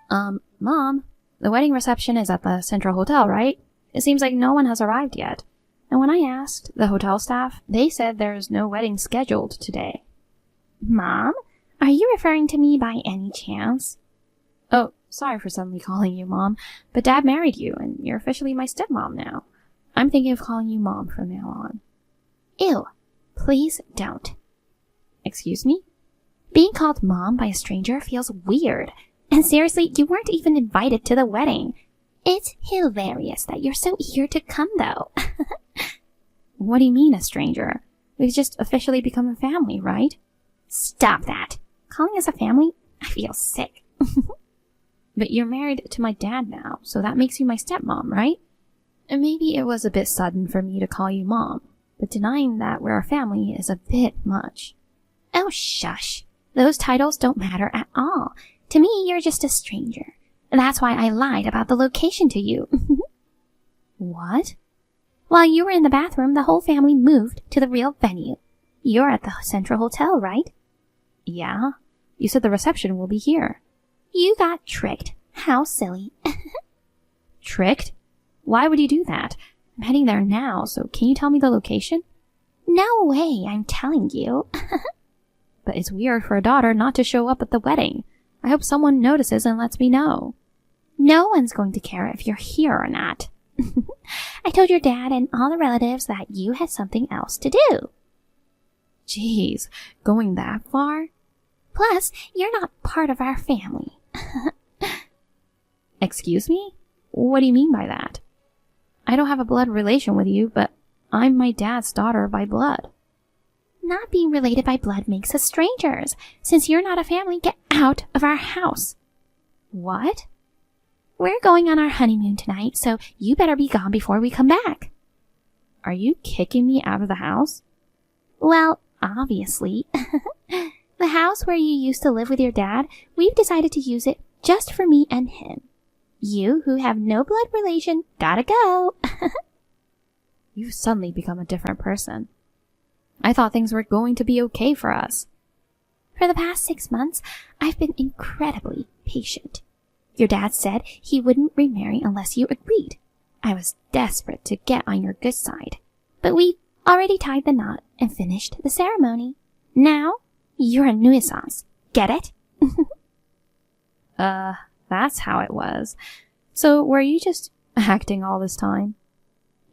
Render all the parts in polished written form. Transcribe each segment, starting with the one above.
Mom, the wedding reception is at the Central Hotel, right? It seems like no one has arrived yet. And when I asked the hotel staff, they said there's no wedding scheduled today. Mom? Are you referring to me by any chance? Oh, sorry for suddenly calling you Mom, but Dad married you, and you're officially my stepmom now. I'm thinking of calling you Mom from now on. Ew. Please don't. Excuse me? Being called Mom by a stranger feels weird. And seriously, you weren't even invited to the wedding. It's hilarious that you're so eager to come, though. What do you mean, a stranger? We've just officially become a family, right? Stop that. Calling us a family? I feel sick. But you're married to my dad now, so that makes you my stepmom, right? And maybe it was a bit sudden for me to call you Mom, but denying that we're a family is a bit much. Oh, shush. Those titles don't matter at all. To me, you're just a stranger. That's why I lied about the location to you. What? While you were in the bathroom, the whole family moved to the real venue. You're at the Central Hotel, right? Yeah. You said the reception will be here. You got tricked. How silly. Tricked? Why would you do that? I'm heading there now, so can you tell me the location? No way, I'm telling you. But it's weird for a daughter not to show up at the wedding. I hope someone notices and lets me know. No one's going to care if you're here or not. I told your dad and all the relatives that you had something else to do. Jeez, going that far? Plus, you're not part of our family. Excuse me? What do you mean by that? I don't have a blood relation with you, but I'm my dad's daughter by blood. Not being related by blood makes us strangers. Since you're not a family, get out of our house. What? We're going on our honeymoon tonight, so you better be gone before we come back. Are you kicking me out of the house? Well, obviously. The house where you used to live with your dad, we've decided to use it just for me and him. You, who have no blood relation, gotta go. You've suddenly become a different person. I thought things were going to be okay for us. For the past 6 months, I've been incredibly patient. Your dad said he wouldn't remarry unless you agreed. I was desperate to get on your good side. But we've already tied the knot and finished the ceremony. Now, you're a nuisance. Get it? That's how it was. So were you just acting all this time?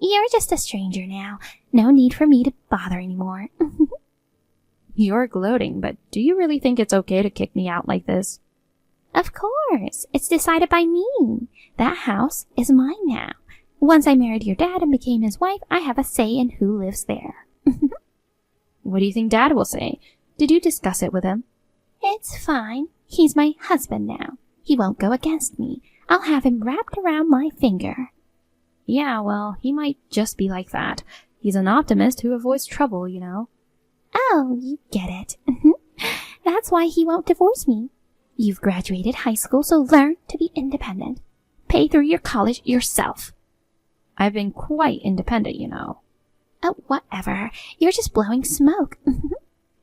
You're just a stranger now. No need for me to bother anymore. You're gloating, but do you really think it's okay to kick me out like this? Of course. It's decided by me. That house is mine now. Once I married your dad and became his wife, I have a say in who lives there. What do you think Dad will say? Did you discuss it with him? It's fine. He's my husband now. He won't go against me. I'll have him wrapped around my finger. Yeah, well, he might just be like that. He's an optimist who avoids trouble, you know. Oh, you get it. That's why he won't divorce me. You've graduated high school, so learn to be independent. Pay through your college yourself. I've been quite independent, you know. Oh, whatever. You're just blowing smoke.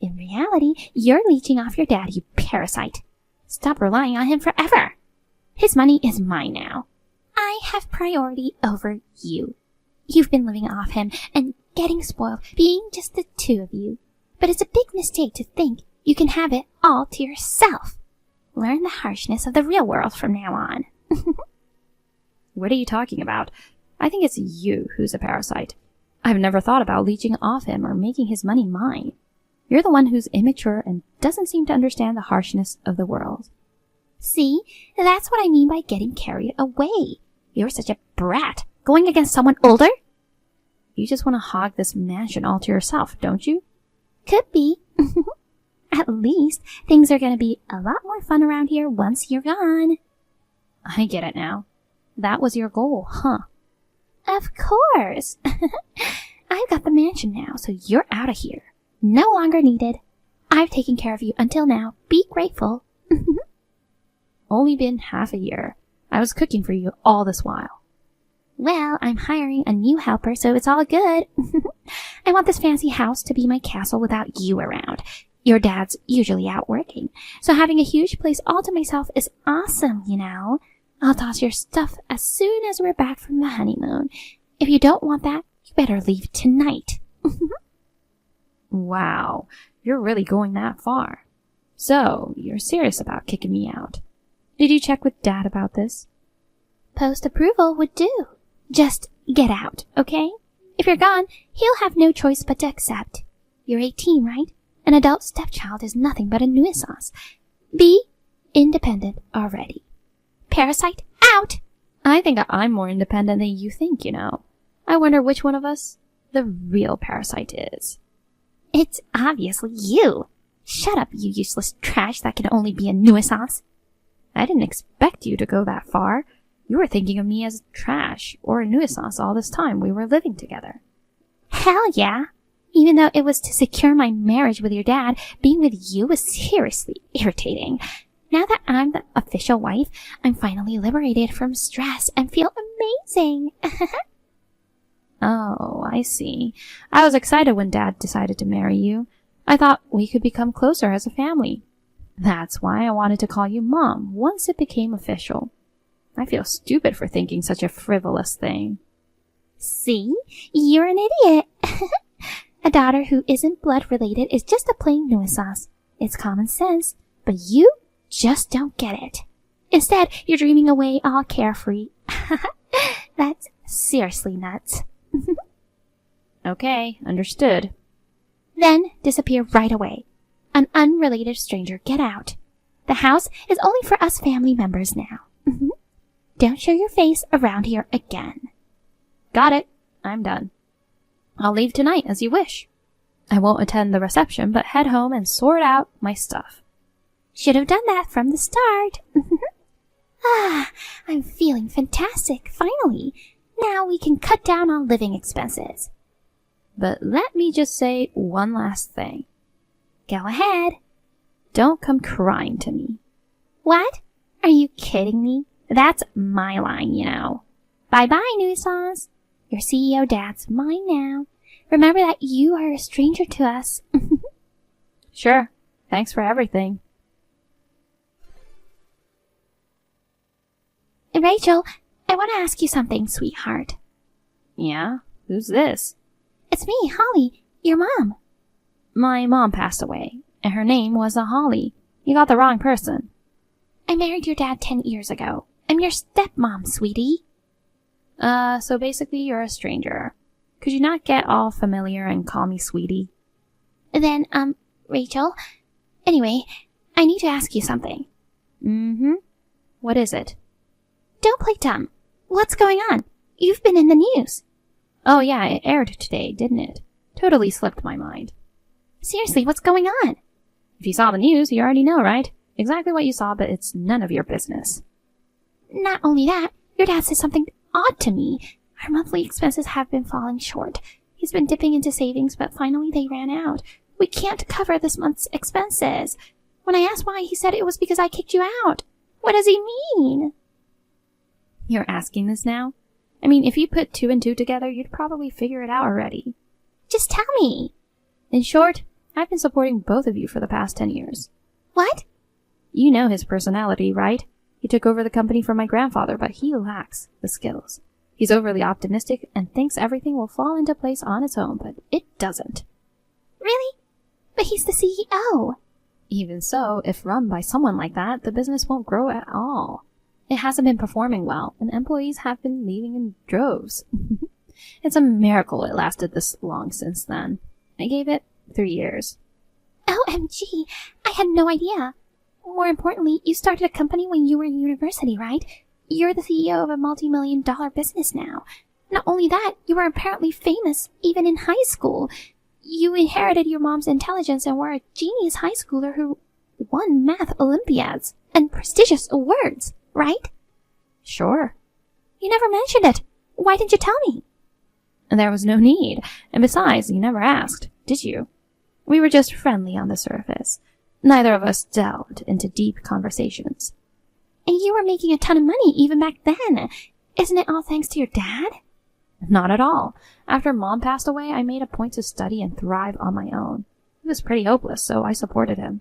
In reality, you're leeching off your dad, you parasite. Stop relying on him forever. His money is mine now. I have priority over you. You've been living off him and getting spoiled, being just the two of you. But it's a big mistake to think you can have it all to yourself. Learn the harshness of the real world from now on. What are you talking about? I think it's you who's a parasite. I've never thought about leeching off him or making his money mine. You're the one who's immature and doesn't seem to understand the harshness of the world. See, that's what I mean by getting carried away. You're such a brat, going against someone older. You just want to hog this mansion all to yourself, don't you? Could be. At least things are going to be a lot more fun around here once you're gone. I get it now. That was your goal, huh? Of course. I've got the mansion now, so you're out of here. No longer needed. I've taken care of you until now. Be grateful. Only been half a year. I was cooking for you all this while. Well, I'm hiring a new helper, so it's all good. I want this fancy house to be my castle without you around. Your dad's usually out working, so having a huge place all to myself is awesome, you know. I'll toss your stuff as soon as we're back from the honeymoon. If you don't want that, you better leave tonight. Wow, you're really going that far. So, you're serious about kicking me out. Did you check with Dad about this? Post-approval would do. Just get out, okay? If you're gone, he'll have no choice but to accept. You're 18, right? An adult stepchild is nothing but a nuisance. Be independent already. Parasite, out! I think I'm more independent than you think, you know. I wonder which one of us the real parasite is. It's obviously you. Shut up, you useless trash that can only be a nuisance. I didn't expect you to go that far. You were thinking of me as trash or a nuisance all this time we were living together. Hell yeah. Even though it was to secure my marriage with your dad, being with you was seriously irritating. Now that I'm the official wife, I'm finally liberated from stress and feel amazing. Oh, I see. I was excited when Dad decided to marry you. I thought we could become closer as a family. That's why I wanted to call you Mom once it became official. I feel stupid for thinking such a frivolous thing. See? You're an idiot. A daughter who isn't blood related is just a plain nuisance. It's common sense, but you just don't get it. Instead, you're dreaming away all carefree. That's seriously nuts. Okay, understood. Then disappear right away. An unrelated stranger, get out. The house is only for us family members now. Don't show your face around here again. Got it. I'm done. I'll leave tonight as you wish. I won't attend the reception, but head home and sort out my stuff. Should have done that from the start. I'm feeling fantastic, finally. Now we can cut down on living expenses. But let me just say one last thing. Go ahead. Don't come crying to me. What? Are you kidding me? That's my line, you know. Bye-bye, nuisance. Your CEO dad's mine now. Remember that you are a stranger to us. Sure. Thanks for everything. Rachel, I want to ask you something, sweetheart. Yeah? Who's this? It's me, Holly, your mom. My mom passed away, and her name wasn't Holly. You got the wrong person. I married your dad 10 years ago. I'm your stepmom, sweetie. So basically you're a stranger. Could you not get all familiar and call me sweetie? Then, Rachel, anyway, I need to ask you something. What is it? Don't play dumb. What's going on? You've been in the news. Oh yeah, it aired today, didn't it? Totally slipped my mind. Seriously, what's going on? If you saw the news, you already know, right? Exactly what you saw, but it's none of your business. Not only that, your dad said something odd to me. Our monthly expenses have been falling short. He's been dipping into savings, but finally they ran out. We can't cover this month's expenses. When I asked why, he said it was because I kicked you out. What does he mean? You're asking this now? I mean, if you put 2 and 2 together, you'd probably figure it out already. Just tell me. In short, I've been supporting both of you for the past 10 years. What? You know his personality, right? He took over the company from my grandfather, but he lacks the skills. He's overly optimistic and thinks everything will fall into place on its own, but it doesn't. Really? But he's the CEO. Even so, if run by someone like that, the business won't grow at all. It hasn't been performing well, and employees have been leaving in droves. It's a miracle it lasted this long since then. I gave it 3 years. OMG, I had no idea. More importantly, you started a company when you were in university, right? You're the CEO of a multi-million-dollar business now. Not only that, you were apparently famous even in high school. You inherited your mom's intelligence and were a genius high schooler who won math Olympiads and prestigious awards, right? Sure. You never mentioned it. Why didn't you tell me? There was no need. And besides, you never asked, did you? We were just friendly on the surface. Neither of us delved into deep conversations. And you were making a ton of money even back then. Isn't it all thanks to your dad? Not at all. After Mom passed away, I made a point to study and thrive on my own. He was pretty hopeless, so I supported him.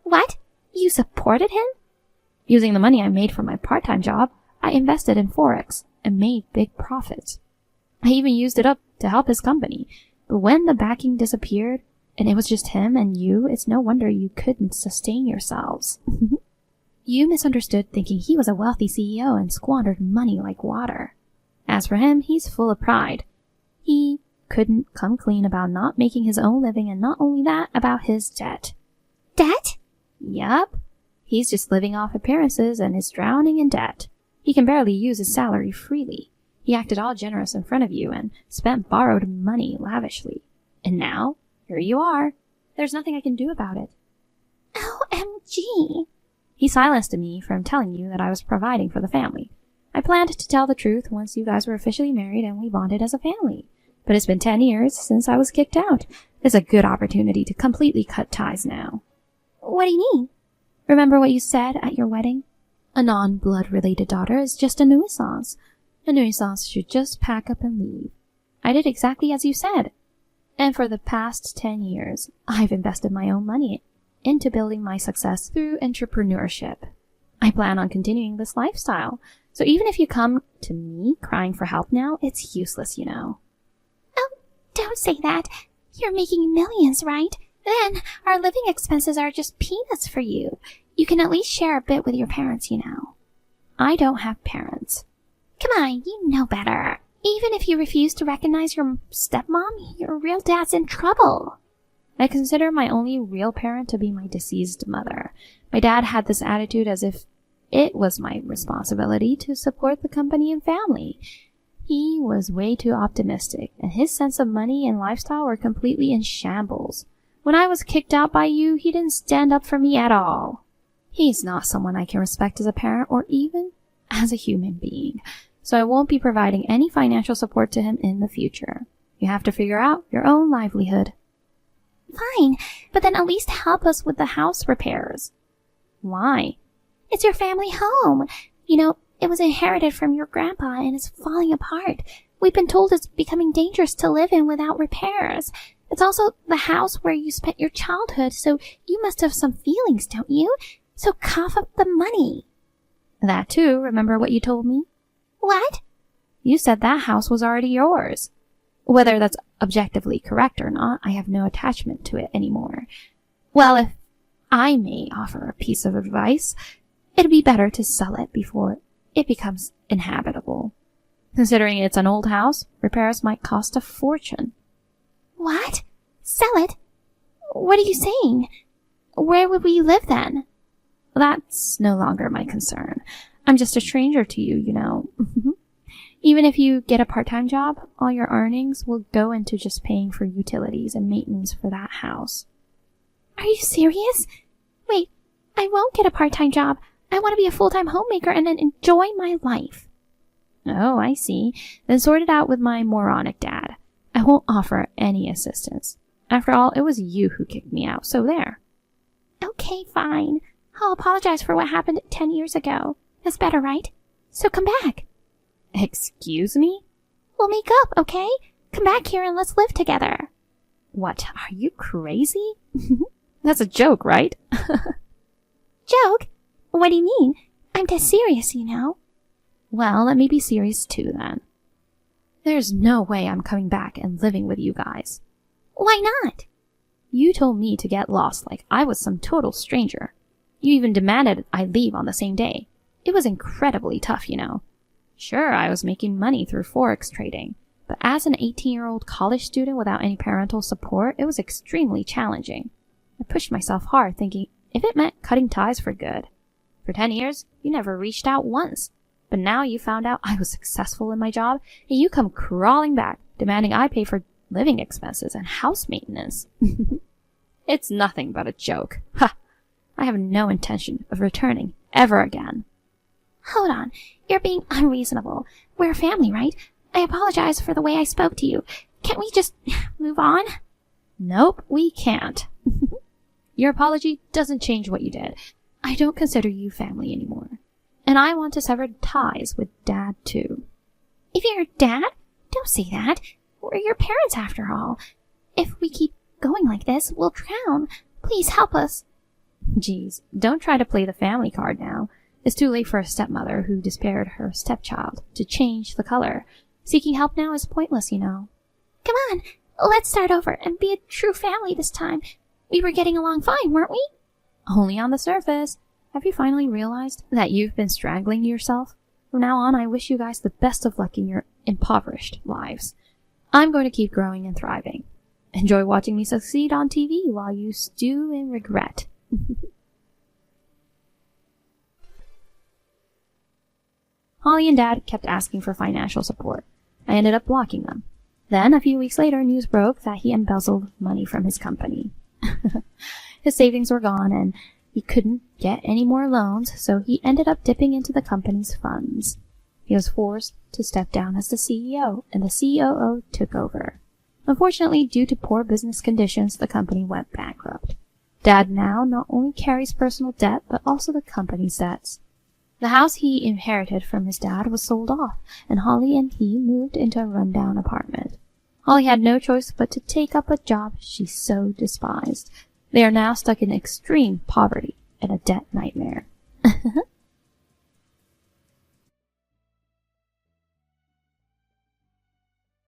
What? You supported him? Using the money I made from my part-time job, I invested in Forex and made big profits. I even used it up to help his company. But when the backing disappeared, and it was just him and you, it's no wonder you couldn't sustain yourselves. You misunderstood, thinking he was a wealthy CEO and squandered money like water. As for him, he's full of pride. He couldn't come clean about not making his own living, and not only that, about his debt. Debt? Yup. He's just living off appearances and is drowning in debt. He can barely use his salary freely. He acted all generous in front of you and spent borrowed money lavishly. And now, here you are. There's nothing I can do about it. OMG. He silenced me from telling you that I was providing for the family. I planned to tell the truth once you guys were officially married and we bonded as a family. But it's been 10 years since I was kicked out. It's a good opportunity to completely cut ties now. What do you mean? Remember what you said at your wedding? A non-blood related daughter is just a nuisance. A nuisance should just pack up and leave. I did exactly as you said. And for the past 10 years, I've invested my own money into building my success through entrepreneurship. I plan on continuing this lifestyle. So even if you come to me crying for help now, it's useless, you know. Oh, don't say that. You're making millions, right? Then our living expenses are just peanuts for you. You can at least share a bit with your parents, you know. I don't have parents. Come on, you know better. Even if you refuse to recognize your stepmom, your real dad's in trouble. I consider my only real parent to be my deceased mother. My dad had this attitude as if it was my responsibility to support the company and family. He was way too optimistic, and his sense of money and lifestyle were completely in shambles. When I was kicked out by you, he didn't stand up for me at all. He's not someone I can respect as a parent or even as a human being, so I won't be providing any financial support to him in the future. You have to figure out your own livelihood. Fine, but then at least help us with the house repairs. Why? It's your family home. You know, it was inherited from your grandpa and it's falling apart. We've been told it's becoming dangerous to live in without repairs. It's also the house where you spent your childhood, so you must have some feelings, don't you? So cough up the money. That too, remember what you told me? What? You said that house was already yours. Whether that's objectively correct or not, I have no attachment to it anymore. Well, if I may offer a piece of advice, it'd be better to sell it before it becomes inhabitable. Considering it's an old house, repairs might cost a fortune. What? Sell it? What are you saying? Where would we live then? That's no longer my concern. I'm just a stranger to you, you know. Even if you get a part-time job, all your earnings will go into just paying for utilities and maintenance for that house. Are you serious? Wait, I won't get a part-time job. I want to be a full-time homemaker and then enjoy my life. Oh, I see. Then sort it out with my moronic dad. I won't offer any assistance. After all, it was you who kicked me out, so there. Okay, fine. I'll apologize for what happened 10 years ago. That's better, right? So come back. Excuse me? We'll make up, okay? Come back here and let's live together. What, are you crazy? That's a joke, right? Joke? What do you mean? I'm dead serious, you know. Well, let me be serious too, then. There's no way I'm coming back and living with you guys. Why not? You told me to get lost like I was some total stranger. You even demanded I leave on the same day. It was incredibly tough, you know. Sure, I was making money through Forex trading, but as an 18-year-old college student without any parental support, it was extremely challenging. I pushed myself hard, thinking if it meant cutting ties for good. For 10 years, you never reached out once. But now you found out I was successful in my job, and you come crawling back, demanding I pay for living expenses and house maintenance. It's nothing but a joke. Ha! I have no intention of returning ever again. Hold on. You're being unreasonable. We're a family, right? I apologize for the way I spoke to you. Can't we just move on? Nope, we can't. Your apology doesn't change what you did. I don't consider you family anymore. And I want to sever ties with Dad, too. If you're your dad? Don't say that. We're your parents, after all. If we keep going like this, we'll drown. Please help us. Geez, don't try to play the family card now. It's too late for a stepmother who despaired her stepchild to change the color. Seeking help now is pointless, you know. Come on, let's start over and be a true family this time. We were getting along fine, weren't we? Only on the surface. Have you finally realized that you've been strangling yourself? From now on, I wish you guys the best of luck in your impoverished lives. I'm going to keep growing and thriving. Enjoy watching me succeed on TV while you stew in regret. Holly and Dad kept asking for financial support. I ended up blocking them. Then, a few weeks later, news broke that he embezzled money from his company. His savings were gone, and he couldn't get any more loans, so he ended up dipping into the company's funds. He was forced to step down as the CEO, and the COO took over. Unfortunately, due to poor business conditions, the company went bankrupt. Dad now not only carries personal debt, but also the company's debts. The house he inherited from his dad was sold off, and Holly and he moved into a rundown apartment. Holly had no choice but to take up a job she so despised. They are now stuck in extreme poverty and a debt nightmare.